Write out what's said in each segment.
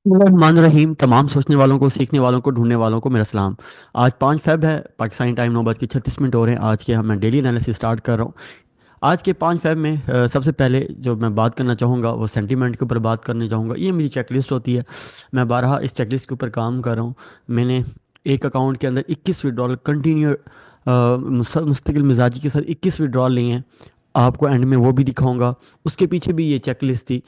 रहीम। तमाम सोचने वालों को, सीखने वालों को, ढूंढने वालों को मेरा सलाम। आज 5 फेब है, पाकिस्तानी टाइम 9:36 हो रहे हैं। आज के हम मैं डेली एनालिसिस स्टार्ट कर रहा हूँ। आज के 5 फेब में सबसे पहले जो मैं बात करना चाहूँगा वो सेंटीमेंट के ऊपर बात करना चाहूँगा। ये मेरी चेकलिस्ट होती है, मैं बारहा इस चेकलिस्ट के ऊपर काम कर रहा हूँ। मैंने एक अकाउंट के अंदर 21 विड्रॉल कंटिन्यू मुस्तकिल मिजाजी के साथ 21 विड्रॉल लिए हैं। आपको एंड में वो भी दिखाऊंगा। उसके पीछे भी ये चेकलिस्ट थी।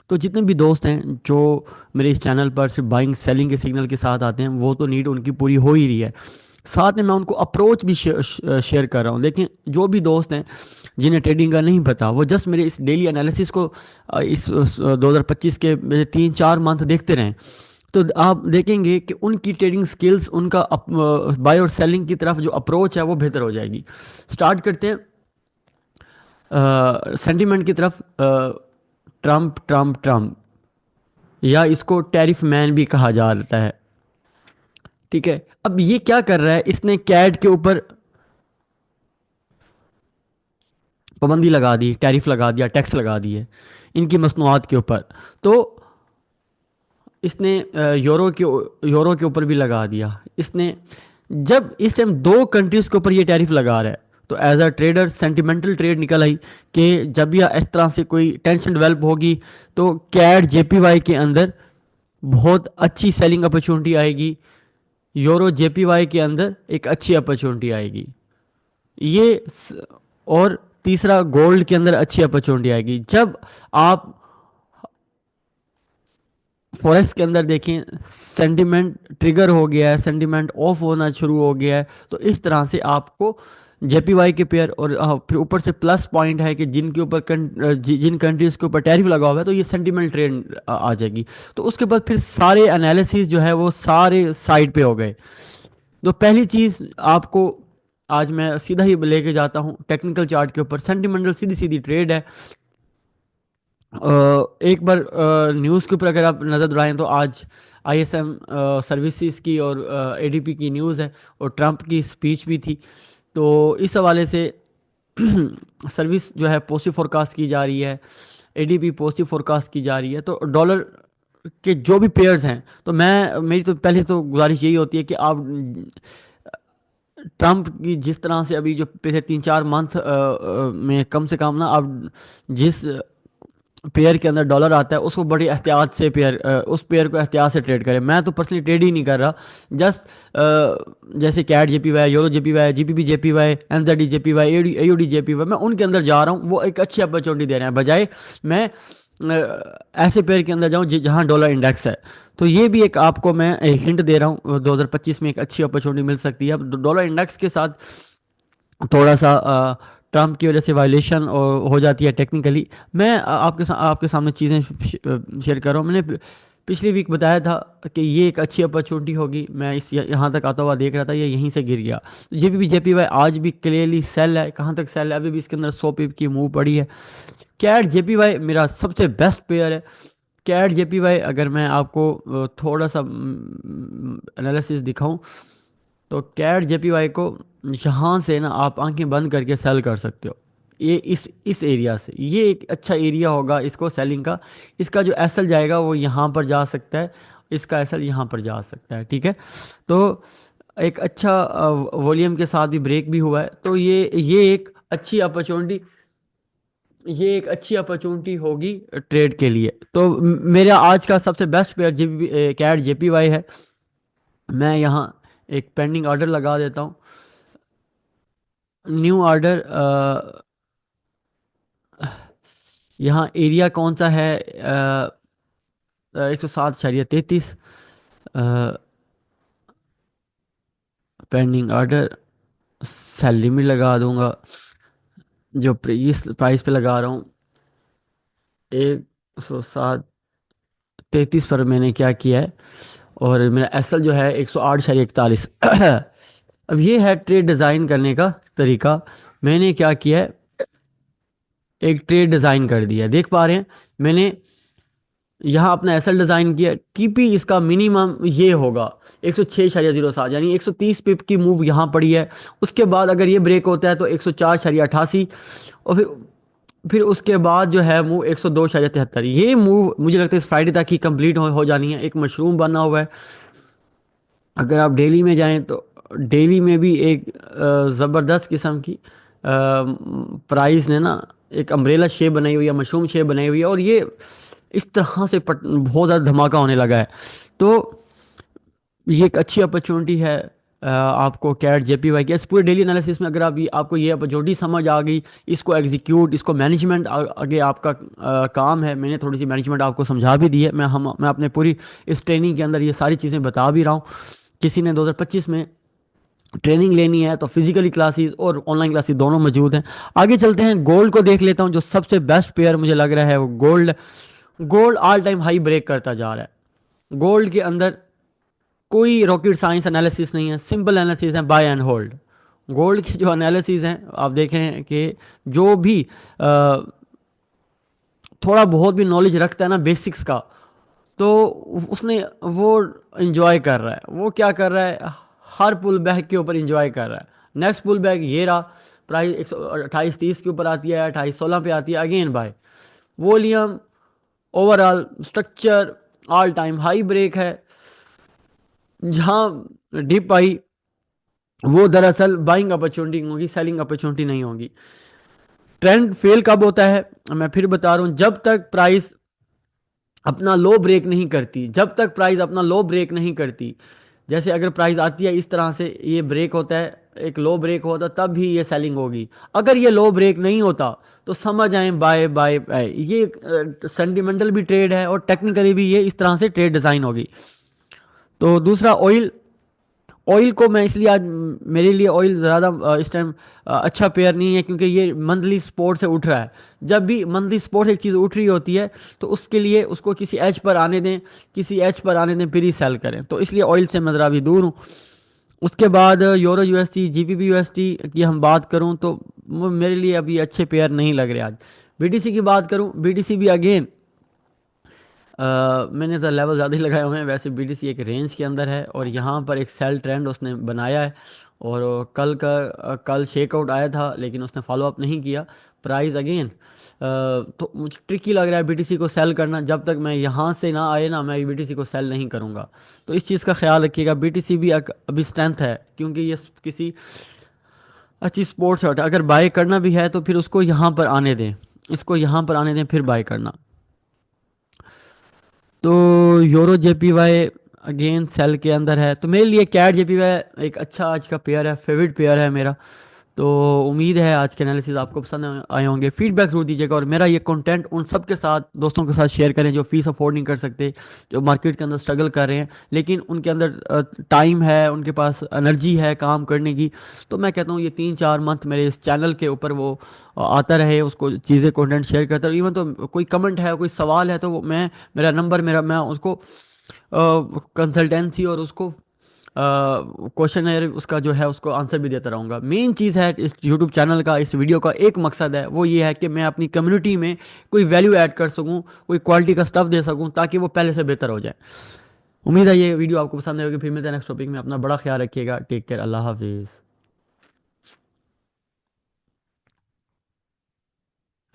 तो जितने भी दोस्त हैं जो मेरे इस चैनल पर सिर्फ बाइंग सेलिंग के सिग्नल के साथ आते हैं, वो तो नीड उनकी पूरी हो ही रही है। साथ में मैं उनको अप्रोच भी शेयर कर रहा हूँ। लेकिन जो भी दोस्त हैं जिन्हें ट्रेडिंग का नहीं पता, वो जस्ट मेरे इस डेली एनालिसिस को इस 2025 के मेरे 3-4 मंथ देखते रहें, तो आप देखेंगे कि उनकी ट्रेडिंग स्किल्स, उनका बाय और सेलिंग की तरफ जो अप्रोच है वो बेहतर हो जाएगी। स्टार्ट करते हैं सेंटीमेंट की तरफ। ट्रम्प ट्रम्प ट्रम्प, या इसको टैरिफ मैन भी कहा जाता है। ठीक है, अब ये क्या कर रहा है, इसने कैड के ऊपर पाबंदी लगा दी, टैरिफ लगा दिया, टैक्स लगा दिए इनकी मसनूआत के ऊपर। तो इसने यूरो के ऊपर भी लगा दिया इसने। जब इस टाइम दो कंट्रीज के ऊपर ये टैरिफ लगा रहा है, तो as a trader sentimental trade निकल आई कि जब यह इस तरह से कोई टेंशन डेवलप होगी तो कैड जेपीवाई के अंदर बहुत अच्छी सेलिंग अपॉर्चुनिटी आएगी, यूरो जेपीवाई के अंदर एक अच्छी अपॉर्चुनिटी आएगी। ये और तीसरा गोल्ड के अंदर अच्छी अपॉर्चुनिटी आएगी। जब आप फॉरेक्स के अंदर देखें, सेंटिमेंट ट्रिगर हो गया है, सेंटिमेंट ऑफ होना शुरू हो गया है, तो इस तरह से आपको जेपीवाई के पेयर और फिर ऊपर से प्लस पॉइंट है कि जिनके ऊपर जिन कंट्रीज के ऊपर टैरिफ लगा हुआ है, तो ये सेंटिमेंट ट्रेड आ जाएगी। तो उसके बाद फिर सारे एनालिसिस जो है वो सारे साइड पे हो गए। तो पहली चीज़ आपको आज मैं सीधा ही लेके जाता हूँ टेक्निकल चार्ट के ऊपर। सेंटिमेंटल सीधी सीधी ट्रेड है। एक बार न्यूज़ के ऊपर अगर आप नज़र दौड़ाएं तो आज आईएसएम सर्विसेज की और एडीपी की न्यूज़ है, और ट्रंप की स्पीच भी थी। तो इस हवाले से सर्विस जो है पॉजिटिव फोरकास्ट की जा रही है, एडीपी पॉजिटिव फोरकास्ट की जा रही है। तो डॉलर के जो भी पेयर्स हैं, तो मैं मेरी तो पहले तो गुजारिश यही होती है कि आप ट्रंप की जिस तरह से अभी जो पिछले 3-4 मंथ में कम से कम ना, आप जिस पेयर के अंदर डॉलर आता है उसको बड़ी एहतियात से उस पेयर को एहतियात से ट्रेड करें। मैं तो पर्सनली ट्रेड ही नहीं कर रहा। जस्ट जैसे CAD JPY, euro JPY, GBP JPY, NZD JPY, AUD JPY, मैं उनके अंदर जा रहा हूँ। वो एक अच्छी अपॉर्चुनिटी दे रहे हैं, बजाय मैं ऐसे पेयर के अंदर जाऊँ जहाँ डॉलर इंडेक्स है। तो ये भी एक आपको मैं एक हिंट दे रहा हूँ, 2025 में एक अच्छी अपॉर्चुनिटी मिल सकती है। अब डॉलर इंडेक्स के साथ थोड़ा सा ट्रम्प की वजह से वायलेशन हो जाती है टेक्निकली। मैं आपके सामने चीज़ें शेयर कर रहा हूँ। मैंने पिछली वीक बताया था कि ये एक अच्छी अपॉर्चुनिटी होगी। मैं इस यहाँ तक आता हुआ देख रहा था, ये यहीं से गिर गया। जेपीवाई आज भी क्लियरली सेल है। कहाँ तक सेल है? अभी भी इसके अंदर 100 पिप की मूव पड़ी है। कैट जेपीवाई मेरा सबसे बेस्ट पेयर है। कैट जेपीवाई अगर मैं आपको थोड़ा सा एनालिसिस दिखाऊं, तो कैट जेपीवाई को यहाँ से ना आप आंखें बंद करके सेल कर सकते हो। ये इस एरिया से ये एक अच्छा एरिया होगा इसको सेलिंग का। इसका जो एसएल जाएगा वो यहाँ पर जा सकता है, इसका एसएल यहाँ पर जा सकता है। ठीक है, तो एक अच्छा वॉल्यूम के साथ भी ब्रेक भी हुआ है। तो ये एक अच्छी अपॉर्चुनिटी, ये एक अच्छी अपॉर्चुनिटी होगी ट्रेड के लिए। तो मेरा आज का सबसे बेस्ट पेयर कैट जेपीवाई है। मैं यहाँ एक पेंडिंग ऑर्डर लगा देता हूँ। न्यू ऑर्डर, यहाँ एरिया कौन सा है? 107.33। पेंडिंग ऑर्डर, सेल लिमिट लगा दूंगा जो इस प्राइस पे लगा रहा हूँ, 107.33 पर मैंने क्या किया है। और मेरा एसएल जो है 108.41। अब ये है ट्रेड डिज़ाइन करने का तरीका। मैंने क्या किया है, एक ट्रेड डिज़ाइन कर दिया है, देख पा रहे हैं। मैंने यहाँ अपना एसएल डिज़ाइन किया। टीपी इसका मिनिमम ये होगा 106.07, यानी 130 पिप की मूव यहाँ पड़ी है। उसके बाद अगर ये ब्रेक होता है तो 104.88, और फिर फिर उसके बाद जो है मूव 102.73, ये मूव मुझे लगता है इस फ्राइडे तक ही कंप्लीट हो जानी है। एक मशरूम बना हुआ है। अगर आप दिल्ली में जाएं तो दिल्ली में भी एक ज़बरदस्त किस्म की प्राइस ने ना एक अम्ब्रेला शेप बनाई हुई है, मशरूम शेप बनाई हुई है, और ये इस तरह से बहुत ज़्यादा धमाका होने लगा है। तो ये एक अच्छी अपॉर्चुनिटी है आपको कैट जेपीवाई के इस पूरे डेली एनालिसिस में। अगर आप ये आपको ये अपॉर्चुनिटी समझ आ गई, इसको एग्जीक्यूट, इसको मैनेजमेंट आगे आपका काम है। मैंने थोड़ी सी मैनेजमेंट आपको समझा भी दी है। मैं अपने पूरी इस ट्रेनिंग के अंदर ये सारी चीज़ें बता भी रहा हूँ। किसी ने 2025 में ट्रेनिंग लेनी है तो फिजिकली क्लासेस और ऑनलाइन क्लासेस दोनों मौजूद हैं। आगे चलते हैं, गोल्ड को देख लेता हूँ। जो सबसे बेस्ट पेयर मुझे लग रहा है वो gold. Gold all time high break करता जा रहा है। गोल्ड के अंदर कोई रॉकेट साइंस एनालिसिस नहीं है, सिंपल एनालिसिस है, बाय एंड होल्ड। गोल्ड के जो एनालिसिस हैं आप देखें कि जो भी थोड़ा बहुत भी नॉलेज रखता है ना बेसिक्स का, तो उसने वो इंजॉय कर रहा है। वो क्या कर रहा है, हर पुल बैक के ऊपर इंजॉय कर रहा है। नेक्स्ट पुल बैक ये रहा, प्राइस 128.30 के ऊपर आती है, 28.16 पे आती है again buy. Volume, overall structure, all time high break है। जहाँ डिप आई वो दरअसल बाइंग अपॉर्चुनिटी होगी, सेलिंग अपॉर्चुनिटी नहीं होगी। ट्रेंड फेल कब होता है, मैं फिर बता रहा हूँ, जब तक प्राइस अपना लो ब्रेक नहीं करती। जब तक प्राइस अपना लो ब्रेक नहीं करती, जैसे अगर प्राइस आती है इस तरह से, ये ब्रेक होता है, एक लो ब्रेक होता, तब भी ये सेलिंग होगी। अगर ये लो ब्रेक नहीं होता तो समझ आए बाय बाय बाय। ये सेंटिमेंटल भी ट्रेड है और टेक्निकली भी ये इस तरह से ट्रेड डिज़ाइन होगी। तो दूसरा ऑयल। ऑयल को मैं इसलिए आज, मेरे लिए ऑयल ज़्यादा इस टाइम अच्छा पेयर नहीं है, क्योंकि ये मंथली सपोर्ट से उठ रहा है। जब भी मंथली सपोर्ट से एक चीज़ उठ रही होती है तो उसके लिए उसको किसी एज पर आने दें, किसी एज पर आने दें, फिर ही सेल करें। तो इसलिए ऑयल से मैं ज़रा अभी दूर हूँ। उसके बाद यूरो यूएसटी, जीबीपी यूएसटी की हम बात करूँ तो वो मेरे लिए अभी अच्छे पेयर नहीं लग रहे आज। बीटीसी की बात करूँ, बीटीसी भी अगेन मैंने तो लेवल ज़्यादा ही लगाए हुए हैं। वैसे बीटीसी एक रेंज के अंदर है और यहाँ पर एक सेल ट्रेंड उसने बनाया है। और कल शेकआउट आया था लेकिन उसने फॉलो अप नहीं किया। प्राइस अगेन तो मुझे ट्रिकी लग रहा है बीटीसी को सेल करना। जब तक मैं यहाँ से ना आए ना, मैं बीटीसी को सेल नहीं करूँगा। तो इस चीज़ का ख्याल रखिएगा। बीटीसी भी अभी स्ट्रेंथ है, क्योंकि ये किसी अच्छी स्पोर्ट्स है। अगर बाय करना भी है तो फिर उसको यहाँ पर आने दें, इसको यहाँ पर आने दें फिर बाय करना। तो यूरो जेपीवाई अगेन सेल के अंदर है। तो मेरे लिए कैट जेपीवाई एक अच्छा आज का पेयर है, फेवरेट पेयर है मेरा। तो उम्मीद है आज के एनालिसिस आपको पसंद आए होंगे। फीडबैक जरूर दीजिएगा और मेरा ये कंटेंट उन सब के साथ, दोस्तों के साथ शेयर करें जो फीस अफोर्ड नहीं कर सकते, जो मार्केट के अंदर स्ट्रगल कर रहे हैं लेकिन उनके अंदर टाइम है, उनके पास एनर्जी है काम करने की। तो मैं कहता हूँ ये 3-4 मंथ मेरे इस चैनल के ऊपर वो आता रहे, उसको चीज़ें कंटेंट शेयर करता रहे। इवन तो कोई कमेंट है, कोई सवाल है तो वो मेरा नंबर, मैं उसको कंसल्टेंसी और उसको क्वेश्चन है उसका जो है उसको आंसर भी देता रहूँगा। मेन चीज़ है इस यूट्यूब चैनल का, इस वीडियो का एक मकसद है, वो ये है कि मैं अपनी कम्युनिटी में कोई वैल्यू ऐड कर सकूँ, कोई क्वालिटी का स्टफ दे सकूँ ताकि वो पहले से बेहतर हो जाए। उम्मीद है ये वीडियो आपको पसंद आएगी। फिर मिलते हैं नेक्स्ट टॉपिक में। अपना बड़ा ख्याल रखिएगा। Take care. अल्लाह हाफिज़।